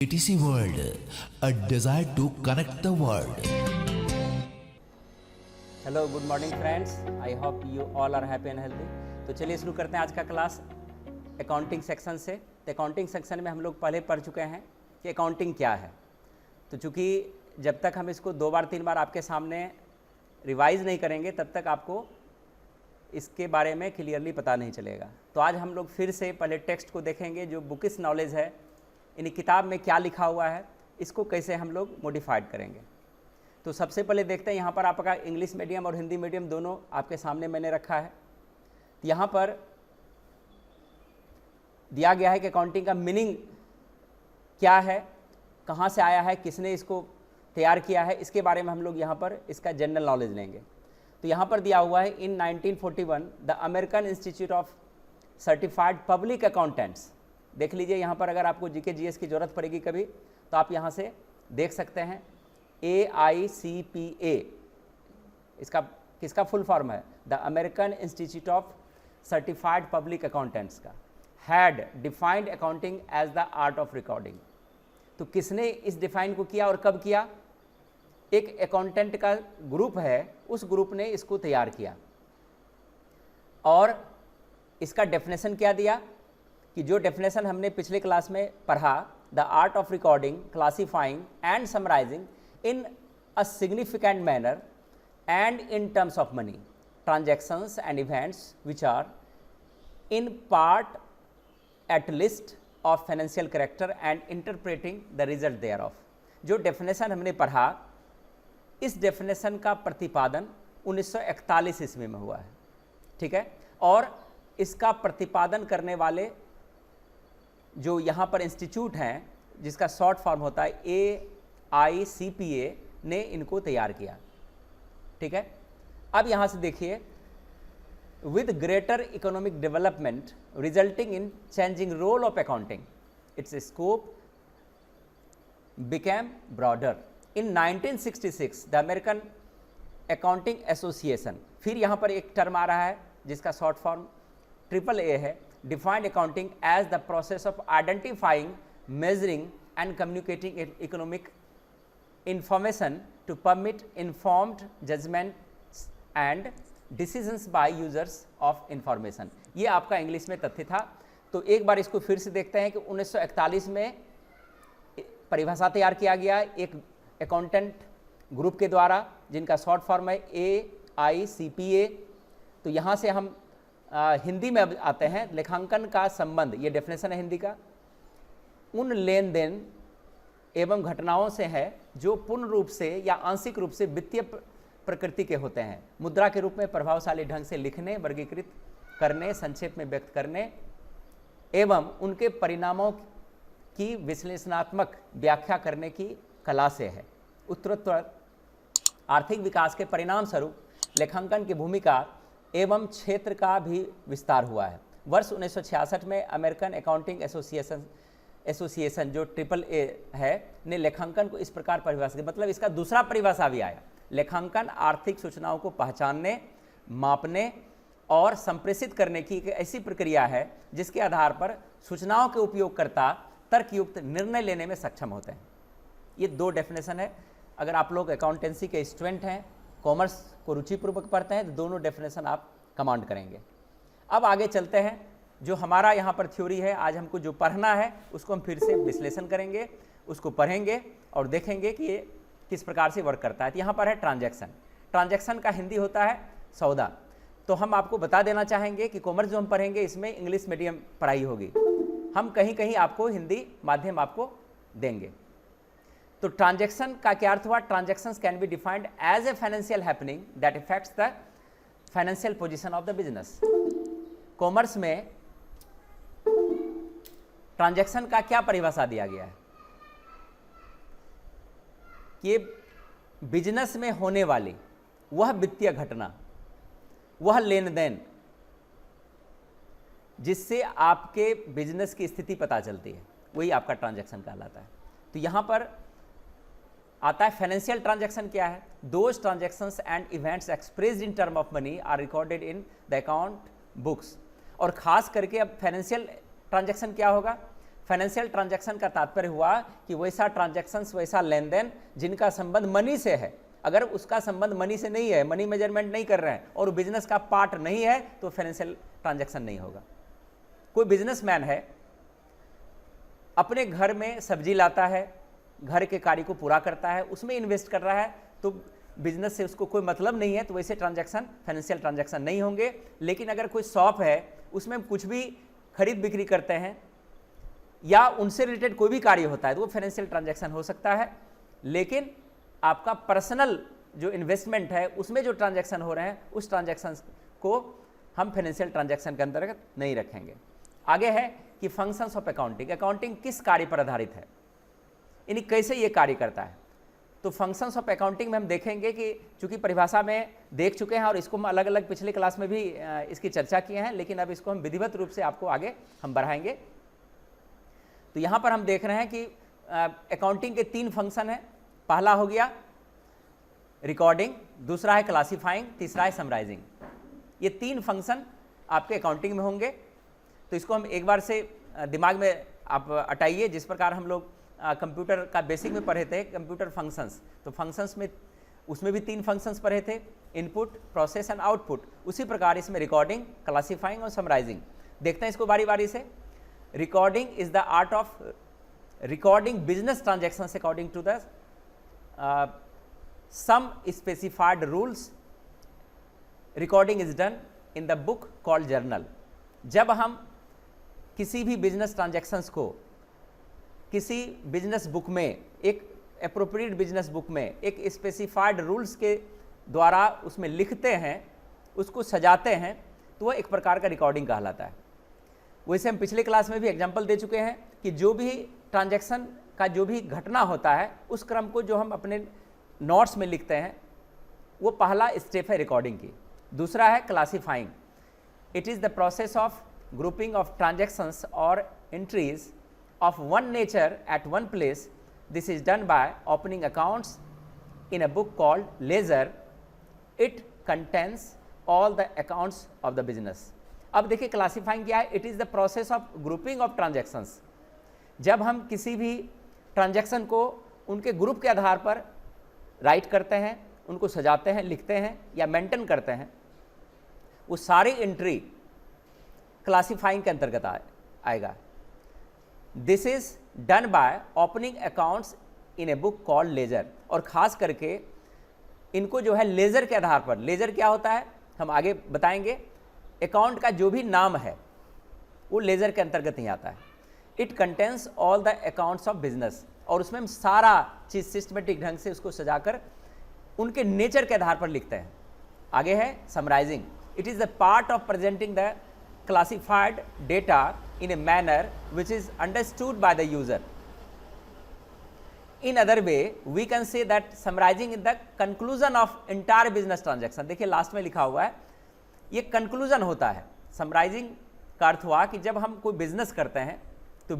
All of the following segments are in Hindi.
ATC World, a desire to connect the world. Hello good morning friends, I hope you all are happy and healthy. तो चलिए शुरू करते हैं आज का क्लास अकाउंटिंग सेक्शन से। तो अकाउंटिंग सेक्शन में हम लोग पहले पढ़ चुके हैं कि अकाउंटिंग क्या है। तो चूँकि जब तक हम इसको 2 बार 3 बार आपके सामने रिवाइज नहीं करेंगे तब तक आपको इसके बारे में क्लियरली पता नहीं चलेगा। तो आज हम लोग फिर से पहले टेक्स्ट को देखेंगे, जो बुकिश नॉलेज है, इन किताब में क्या लिखा हुआ है, इसको कैसे हम लोग मॉडिफाइड करेंगे। तो सबसे पहले देखते हैं, यहाँ पर आपका इंग्लिश मीडियम और हिंदी मीडियम दोनों आपके सामने मैंने रखा है। तो यहाँ पर दिया गया है कि अकाउंटिंग का मीनिंग क्या है, कहाँ से आया है, किसने इसको तैयार किया है, इसके बारे में हम लोग यहाँ पर इसका जनरल नॉलेज लेंगे। तो यहाँ पर दिया हुआ है, इन 1941 the American Institute of Certified Public accountants. देख लीजिए यहाँ पर, अगर आपको जीके जीएस की ज़रूरत पड़ेगी कभी तो आप यहाँ से देख सकते हैं। AICPA इसका किसका फुल फॉर्म है? The American Institute of Certified Public Accountants का had defined accounting as the art of recording. तो किसने इस डिफाइन को किया और कब किया? एक अकाउंटेंट का ग्रुप है, उस ग्रुप ने इसको तैयार किया। और इसका डेफिनेशन क्या दिया कि जो डेफिनेशन हमने पिछले क्लास में पढ़ा, the art of recording, classifying and summarising in a significant manner and in terms of money, transactions and events which are in part at least of financial character and interpreting the result thereof। जो डेफिनेशन हमने पढ़ा, इस डेफिनेशन का प्रतिपादन 1941 ईस्वी में हुआ है, ठीक है। और इसका प्रतिपादन करने वाले जो यहाँ पर इंस्टीट्यूट हैं, जिसका शॉर्ट फॉर्म होता है AICPA, ने इनको तैयार किया, ठीक है। अब यहाँ से देखिए, with greater economic development resulting in changing role of accounting, its scope became broader. In 1966 the American accounting association, फिर यहाँ पर एक टर्म आ रहा है जिसका शॉर्ट फॉर्म AAA है, defined accounting as the process of identifying, measuring and communicating economic information to permit informed judgments and decisions by users of information। ये आपका इंग्लिश में तथ्य था। तो एक बार इसको फिर से देखते हैं कि 1941 में परिभाषा तैयार किया गया एक अकाउंटेंट ग्रुप के द्वारा, जिनका शॉर्ट फॉर्म है AICPA। तो यहाँ से हम हिंदी में अब आते हैं। लेखांकन का संबंध, ये डेफिनेशन है हिंदी का, उन लेन देन एवं घटनाओं से है जो पूर्ण रूप से या आंशिक रूप से वित्तीय प्रकृति के होते हैं, मुद्रा के रूप में प्रभावशाली ढंग से लिखने, वर्गीकृत करने, संक्षेप में व्यक्त करने एवं उनके परिणामों की विश्लेषणात्मक व्याख्या करने की कला से है। उत्तरोत्तर आर्थिक विकास के परिणाम स्वरूप लेखांकन की भूमिका एवं क्षेत्र का भी विस्तार हुआ है। वर्ष 1966 में अमेरिकन अकाउंटिंग एसोसिएशन जो AAA है, ने लेखांकन को इस प्रकार परिभाषित किया। मतलब इसका दूसरा परिभाषा भी आया। लेखांकन आर्थिक सूचनाओं को पहचानने, मापने और संप्रेषित करने की एक ऐसी प्रक्रिया है जिसके आधार पर सूचनाओं के उपयोगकर्ता तर्कयुक्त निर्णय लेने में सक्षम होते हैं। ये 2 डेफिनेशन है। अगर आप लोग अकाउंटेंसी के स्टूडेंट हैं, कॉमर्स को रुचिपूर्वक पढ़ते हैं, तो दोनों डेफिनेशन आप कमांड करेंगे। अब आगे चलते हैं। जो हमारा यहाँ पर थ्योरी है, आज हमको जो पढ़ना है उसको हम फिर से विश्लेषण करेंगे, उसको पढ़ेंगे और देखेंगे कि ये किस प्रकार से वर्क करता है। तो यहाँ पर है ट्रांजैक्शन। ट्रांजैक्शन का हिंदी होता है सौदा। तो हम आपको बता देना चाहेंगे कि कॉमर्स जो हम पढ़ेंगे इसमें इंग्लिश मीडियम पढ़ाई होगी, हम कहीं कहीं आपको हिंदी माध्यम आपको देंगे। तो ट्रांजैक्शन का क्या अर्थ हुआ? Transactions can be defined as a financial happening that effects the financial position of the business. Commerce में ट्रांजैक्शन का क्या परिभाषा दिया गया है कि बिजनेस में होने वाली वह वित्तीय घटना, वह लेन देन जिससे आपके बिजनेस की स्थिति पता चलती है, वही आपका ट्रांजैक्शन कहलाता है। तो यहां पर आता है फाइनेंशियल ट्रांजैक्शन क्या है? Those transactions and events expressed in term of money are recorded in the account books. और खास करके अब फाइनेंशियल ट्रांजैक्शन क्या होगा? फाइनेंशियल ट्रांजैक्शन का तात्पर्य हुआ कि वैसा ट्रांजैक्शंस, वैसा लेन देन जिनका संबंध मनी से है। अगर उसका संबंध मनी से नहीं है, मनी मेजरमेंट नहीं कर रहे हैं और बिजनेस का पार्ट नहीं है, तो फाइनेंशियल ट्रांजैक्शन नहीं होगा। कोई बिजनेसमैन है, अपने घर में सब्जी लाता है, घर के कार्य को पूरा करता है, उसमें इन्वेस्ट कर रहा है, तो बिजनेस से उसको कोई मतलब नहीं है, तो वैसे ट्रांजैक्शन फाइनेंशियल ट्रांजैक्शन नहीं होंगे। लेकिन अगर कोई शॉप है, उसमें कुछ भी खरीद बिक्री करते हैं या उनसे रिलेटेड कोई भी कार्य होता है, तो वो फाइनेंशियल ट्रांजैक्शन हो सकता है। लेकिन आपका पर्सनल जो इन्वेस्टमेंट है, उसमें जो ट्रांजैक्शन हो रहे हैं, उस ट्रांजैक्शन को हम फाइनेंशियल ट्रांजैक्शन के अंतर्गत नहीं रखेंगे। आगे है कि फंक्शंस ऑफ अकाउंटिंग, अकाउंटिंग किस कार्य पर आधारित है, यानी कैसे ये कार्य करता है। तो फंक्शंस ऑफ अकाउंटिंग में हम देखेंगे कि चूंकि परिभाषा में देख चुके हैं और इसको हम अलग अलग पिछले क्लास में भी इसकी चर्चा किए हैं, लेकिन अब इसको हम विधिवत रूप से आपको आगे हम बढ़ाएंगे। तो यहाँ पर हम देख रहे हैं कि अकाउंटिंग के 3 फंक्शन हैं। पहला हो गया रिकॉर्डिंग, दूसरा है क्लासिफाइंग, तीसरा है समराइजिंग। ये 3 फंक्शन आपके अकाउंटिंग में होंगे। तो इसको हम एक बार से दिमाग में आप अटाइए। जिस प्रकार हम लोग कंप्यूटर का बेसिक में पढ़े थे कंप्यूटर फंक्शंस, तो फंक्शंस में उसमें भी 3 फंक्शंस पढ़े थे, इनपुट, प्रोसेस एंड आउटपुट। उसी प्रकार इसमें रिकॉर्डिंग, क्लासिफाइंग और समराइजिंग। देखते हैं इसको बारी बारी से। Recording is the art of recording business transactions according to the some specified rules. Recording is done in the book called journal. जब हम किसी भी बिजनेस ट्रांजैक्शंस को किसी बिजनेस बुक में, एक अप्रोप्रिएट बिजनेस बुक में एक स्पेसिफाइड रूल्स के द्वारा उसमें लिखते हैं, उसको सजाते हैं, तो वह एक प्रकार का रिकॉर्डिंग कहलाता है। वैसे हम पिछले क्लास में भी एग्जांपल दे चुके हैं कि जो भी ट्रांजैक्शन का जो भी घटना होता है, उस क्रम को जो हम अपने नोट्स में लिखते हैं, वो पहला स्टेप है रिकॉर्डिंग की। दूसरा है classifying. It is the process of grouping of transactions और entries of one nature at one place. This is done by opening accounts in a book called ledger. It contains all the accounts of the business. अब देखिए क्लासिफाइंग क्या है। It is the process of grouping of transactions. जब हम किसी भी ट्रांजैक्शन को उनके ग्रुप के आधार पर राइट करते हैं, उनको सजाते हैं, लिखते हैं या मेंटेन करते हैं, वो सारी एंट्री क्लासिफाइंग के अंतर्गत आएगा। This is done by opening accounts in a book called laser. और खास करके इनको जो है लेजर के आधार पर, लेजर क्या होता है हम आगे बताएंगे। अकाउंट का जो भी नाम है वो लेजर के अंतर्गत ही आता है। It contains all the accounts of business. और उसमें हम सारा चीज़ सिस्टमेटिक ढंग से उसको सजाकर उनके नेचर के आधार पर लिखते हैं। आगे है summarising. It is the part of presenting the classified data in a manner which is understood by the user. In other way we can say that summarising in the conclusion of entire business transaction. देखिए लास्ट में लिखा हुआ है, ये कंक्लूजन होता है। समराइजिंग का अर्थ हुआ कि जब हम कोई बिजनेस करते हैं तो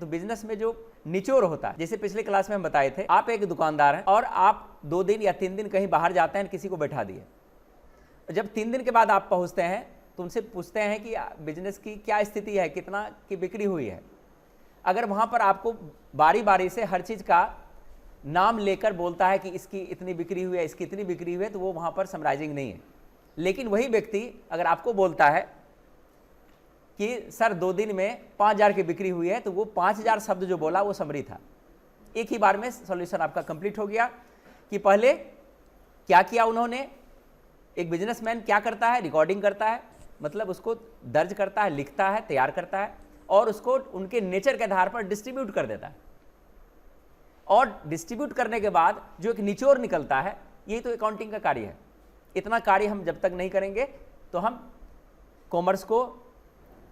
बिजनेस में जो निचोड़ होता है, जैसे पिछले क्लास में हम बताए थे, आप एक दुकानदार हैं और आप 2 दिन या 3 दिन कहीं बाहर जाते हैं, किसी को बैठा दिए। जब 3 दिन के बाद आप पहुंचते हैं तो उनसे पूछते हैं कि बिजनेस की क्या स्थिति है, कितना की बिक्री हुई है। अगर वहां पर आपको बारी बारी से हर चीज़ का नाम लेकर बोलता है कि इसकी इतनी बिक्री हुई है, इसकी इतनी बिक्री हुई है, तो वो वहां पर समराइजिंग नहीं है। लेकिन वही व्यक्ति अगर आपको बोलता है कि सर 2 दिन में 5000 की बिक्री हुई है, तो वो 5000 शब्द जो बोला वो समरी था। एक ही बार में सॉल्यूशन आपका कंप्लीट हो गया कि पहले क्या किया उन्होंने। एक बिजनेसमैन क्या करता है, रिकॉर्डिंग करता है, मतलब उसको दर्ज करता है, लिखता है, तैयार करता है और उसको उनके नेचर के आधार पर डिस्ट्रीब्यूट कर देता है। और डिस्ट्रीब्यूट करने के बाद जो एक निचोड़ निकलता है, यही तो अकाउंटिंग का कार्य है। इतना कार्य हम जब तक नहीं करेंगे तो हम कॉमर्स को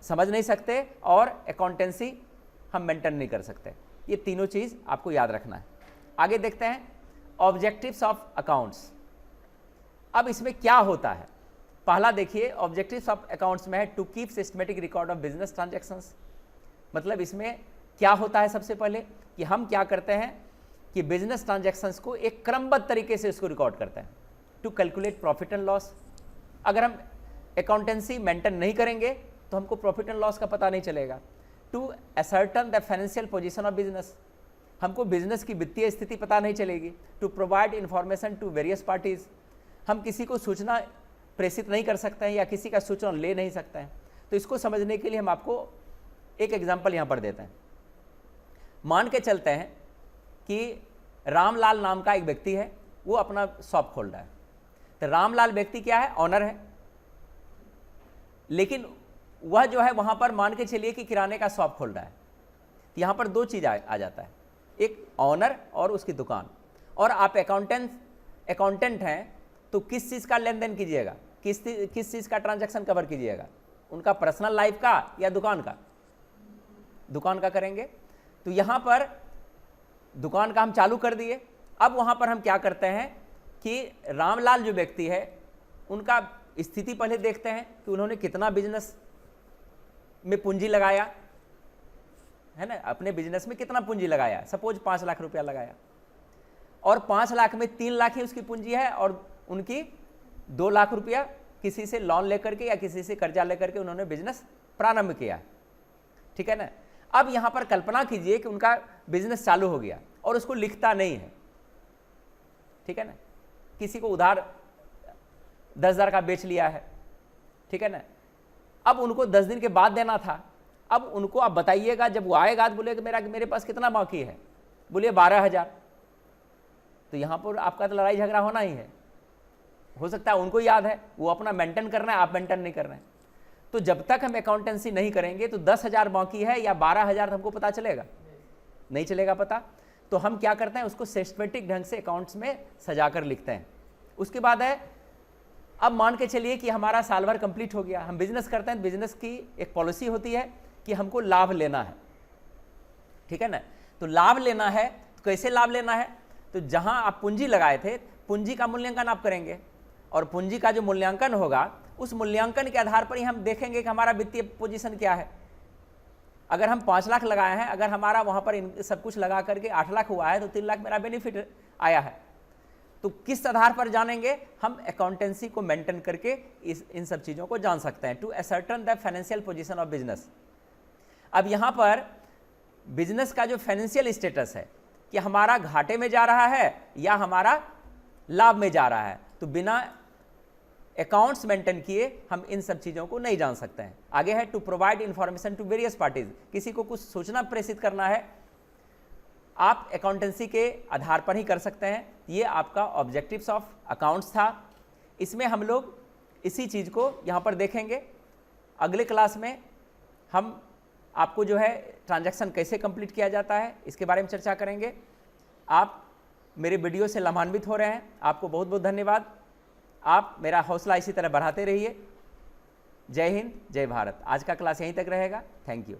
समझ नहीं सकते और अकाउंटेंसी हम मेंटेन नहीं कर सकते। ये तीनों चीज़ आपको याद रखना है। आगे देखते हैं ऑब्जेक्टिव्स ऑफ अकाउंट्स। अब इसमें क्या होता है, पहला देखिए ऑब्जेक्टिव्स ऑफ अकाउंट्स में है to keep systematic record of business transactions. मतलब इसमें क्या होता है, सबसे पहले कि हम क्या करते हैं कि बिजनेस ट्रांजैक्शंस को एक क्रमबद्ध तरीके से इसको रिकॉर्ड करते हैं to calculate profit and loss. अगर हम अकाउंटेंसी मेंटेन नहीं करेंगे तो हमको प्रॉफिट एंड लॉस का पता नहीं चलेगा। To ascertain the financial position of business, हमको बिजनेस की वित्तीय स्थिति पता नहीं चलेगी। To provide information to various parties, हम किसी को सूचना प्रेषित नहीं कर सकते हैं या किसी का सूचना ले नहीं सकते हैं। तो इसको समझने के लिए हम आपको एक एग्जाम्पल यहाँ पर देते हैं। मान के चलते हैं कि रामलाल नाम का एक व्यक्ति है, वो अपना शॉप खोल रहा है। तो रामलाल व्यक्ति क्या है, ऑनर है, लेकिन वह जो है वहाँ पर मान के चलिए कि किराने का शॉप खोल रहा है। तो यहाँ पर दो चीज़ आ जाता है, एक ऑनर और उसकी दुकान। और आप अकाउंटेंट हैं तो किस चीज़ का लेन देन कीजिएगा, किस चीज़ का ट्रांजैक्शन कवर कीजिएगा, उनका पर्सनल लाइफ का या दुकान का? दुकान का करेंगे। तो यहाँ पर दुकान का हम चालू कर दिए। अब वहाँ पर हम क्या करते हैं कि रामलाल जो व्यक्ति है उनका स्थिति पहले देखते हैं कि उन्होंने कितना बिजनेस में पूंजी लगाया है ना, अपने बिजनेस में कितना पूंजी लगाया। सपोज 5 लाख रुपया लगाया और 5 लाख में 3 लाख ही उसकी पूंजी है और उनकी 2 लाख रुपया किसी से लोन लेकर के या किसी से कर्जा लेकर के उन्होंने बिजनेस प्रारंभ किया, ठीक है ना। अब यहाँ पर कल्पना कीजिए कि उनका बिजनेस चालू हो गया और उसको लिखता नहीं है, ठीक है ना, किसी को उधार 10,000 का बेच लिया है, ठीक है ना। अब उनको 10 दिन के बाद देना था। अब उनको आप बताइएगा, जब वो आएगा तो बोले कि मेरे पास कितना बाकी है, बोलिए 12,000। तो यहाँ पर आपका तो लड़ाई झगड़ा होना ही है। हो सकता है उनको याद है, वो अपना मेंटेन कर रहे हैं, आप मेंटेन नहीं कर रहे हैं। तो जब तक हम अकाउंटेंसी नहीं करेंगे तो 10,000 बाकी है या 12,000 हमको पता चलेगा? नहीं चलेगा पता। तो हम क्या करते हैं, उसको सिस्टमेटिक ढंग से अकाउंट्स में सजा कर लिखते हैं। उसके बाद है, अब मान के चलिए कि हमारा साल भर कंप्लीट हो गया, हम बिजनेस करते हैं। बिजनेस की एक पॉलिसी होती है कि हमको लाभ लेना है, ठीक है ना। तो लाभ लेना है तो कैसे लाभ लेना है? तो जहां आप पूंजी लगाए थे, पूंजी का मूल्यांकन आप करेंगे और पूंजी का जो मूल्यांकन होगा उस मूल्यांकन के आधार पर ही हम देखेंगे कि हमारा वित्तीय पोजीशन क्या है। अगर हम 5 लाख लगाए हैं, अगर हमारा वहां पर सब कुछ लगा करके 8 लाख हुआ है तो 3 लाख मेरा बेनिफिट आया है। तो किस आधार पर जानेंगे? हम अकाउंटेंसी को मेंटेन करके इन सब चीज़ों को जान सकते हैं। To ascertain the financial position of business. अब यहाँ पर बिजनेस का जो फाइनेंशियल स्टेटस है कि हमारा घाटे में जा रहा है या हमारा लाभ में जा रहा है, तो बिना अकाउंट्स मेंटेन किए हम इन सब चीज़ों को नहीं जान सकते हैं। आगे है to provide information to various parties, किसी को कुछ सूचना प्रेषित करना है, आप अकाउंटेंसी के आधार पर ही कर सकते हैं। ये आपका ऑब्जेक्टिव्स ऑफ अकाउंट्स था। इसमें हम लोग इसी चीज़ को यहाँ पर देखेंगे। अगले क्लास में हम आपको जो है ट्रांजैक्शन कैसे कंप्लीट किया जाता है इसके बारे में चर्चा करेंगे। आप मेरे वीडियो से लाभान्वित हो रहे हैं, आपको बहुत बहुत धन्यवाद। आप मेरा हौसला इसी तरह बढ़ाते रहिए। जय हिंद, जय भारत। आज का क्लास यहीं तक रहेगा। Thank you.